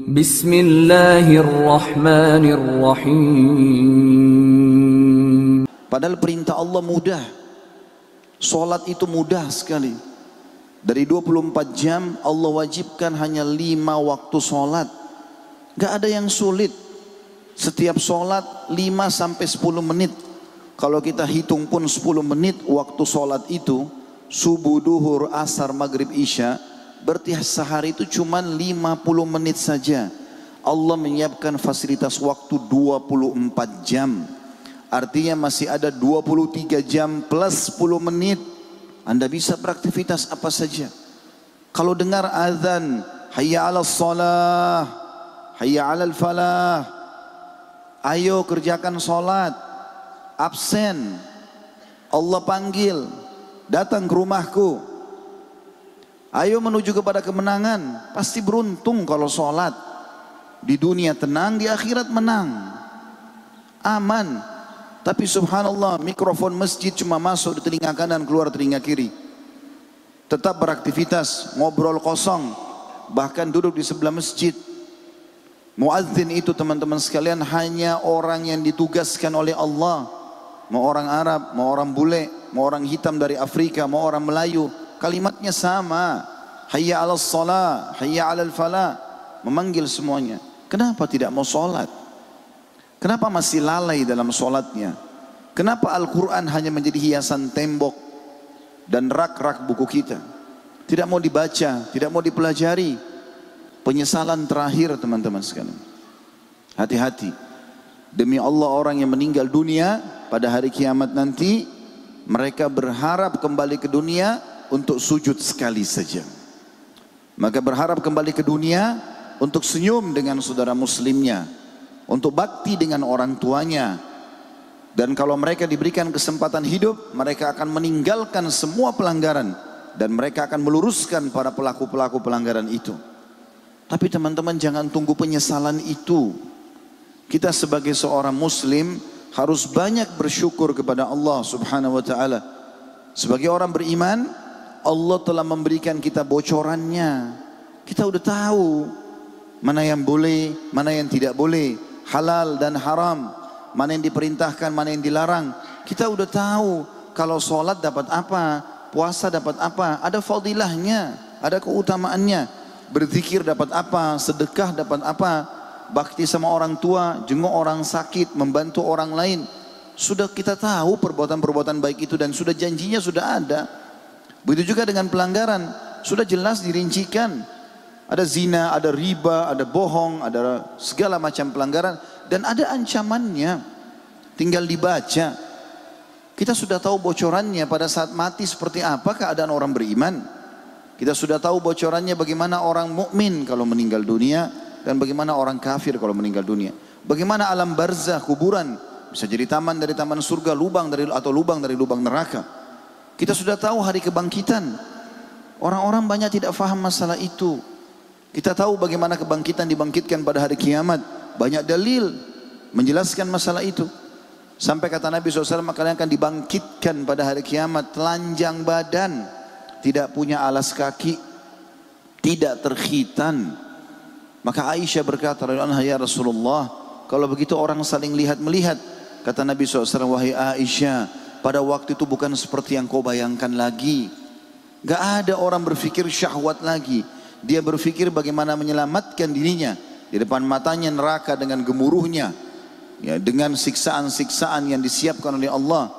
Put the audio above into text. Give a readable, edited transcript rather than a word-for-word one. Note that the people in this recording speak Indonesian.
Bismillahirrahmanirrahim. Padahal perintah Allah mudah. Solat itu mudah sekali. Dari 24 jam Allah wajibkan hanya 5 waktu solat. Gak ada yang sulit. Setiap solat 5 sampai 10 menit. Kalau kita hitung pun 10 menit waktu solat itu, subuh, duhur, asar, maghrib, isya, berarti sehari itu cuma 50 menit saja. Allah menyiapkan fasilitas waktu 24 jam. Artinya masih ada 23 jam plus 10 menit. Anda bisa beraktivitas apa saja. Kalau dengar azan, hayya 'alas shalah, hayya 'alal falah, ayo kerjakan solat, absen, Allah panggil, datang ke rumahku, ayo menuju kepada kemenangan. Pasti beruntung kalau solat. Di dunia tenang, di akhirat menang, aman. Tapi subhanallah, mikrofon masjid cuma masuk di telinga kanan, keluar telinga kiri. Tetap beraktivitas, ngobrol kosong, bahkan duduk di sebelah masjid. Muadzin itu teman-teman sekalian hanya orang yang ditugaskan oleh Allah. Mau orang Arab, mau orang bule, mau orang hitam dari Afrika, mau orang Melayu, kalimatnya sama. Hayya 'alas shalah, hayya 'alal falah, memanggil semuanya. Kenapa tidak mau sholat? Kenapa masih lalai dalam sholatnya? Kenapa Al-Quran hanya menjadi hiasan tembok dan rak-rak buku kita? Tidak mau dibaca, tidak mau dipelajari. Penyesalan terakhir teman-teman sekalian. Hati-hati. Demi Allah, orang yang meninggal dunia pada hari kiamat nanti, mereka berharap kembali ke dunia untuk sujud sekali saja. Maka berharap kembali ke dunia untuk senyum dengan saudara muslimnya, untuk bakti dengan orang tuanya. Dan kalau mereka diberikan kesempatan hidup, mereka akan meninggalkan semua pelanggaran dan mereka akan meluruskan para pelaku-pelaku pelanggaran itu. Tapi teman-teman, jangan tunggu penyesalan itu. Kita sebagai seorang muslim harus banyak bersyukur kepada Allah Subhanahu wa taala. Sebagai orang beriman, Allah telah memberikan kita bocorannya. Kita udah tahu mana yang boleh, mana yang tidak boleh, halal dan haram, mana yang diperintahkan, mana yang dilarang. Kita udah tahu kalau sholat dapat apa, puasa dapat apa, ada fadilahnya, ada keutamaannya. Berzikir dapat apa, sedekah dapat apa, bakti sama orang tua, jenguk orang sakit, membantu orang lain. Sudah kita tahu perbuatan-perbuatan baik itu dan sudah janjinya sudah ada. Begitu juga dengan pelanggaran, sudah jelas dirincikan. Ada zina, ada riba, ada bohong, ada segala macam pelanggaran. Dan ada ancamannya. Tinggal dibaca. Kita sudah tahu bocorannya pada saat mati seperti apa keadaan orang beriman. Kita sudah tahu bocorannya bagaimana orang mukmin kalau meninggal dunia. Dan bagaimana orang kafir kalau meninggal dunia. Bagaimana alam barzah, kuburan. Bisa jadi taman dari taman surga, lubang dari lubang neraka. Kita sudah tahu hari kebangkitan. Orang-orang banyak tidak faham masalah itu. Kita tahu bagaimana kebangkitan dibangkitkan pada hari kiamat. Banyak dalil menjelaskan masalah itu. Sampai kata Nabi SAW, kalian akan dibangkitkan pada hari kiamat telanjang badan, tidak punya alas kaki, tidak terkhitan. Maka Aisyah berkata, ya Rasulullah, kalau begitu orang saling lihat-melihat. Kata Nabi SAW, wahai Aisyah, pada waktu itu bukan seperti yang kau bayangkan lagi. Gak ada orang berpikir syahwat lagi. Dia berpikir bagaimana menyelamatkan dirinya. Di depan matanya neraka dengan gemuruhnya, ya, dengan siksaan-siksaan yang disiapkan oleh Allah.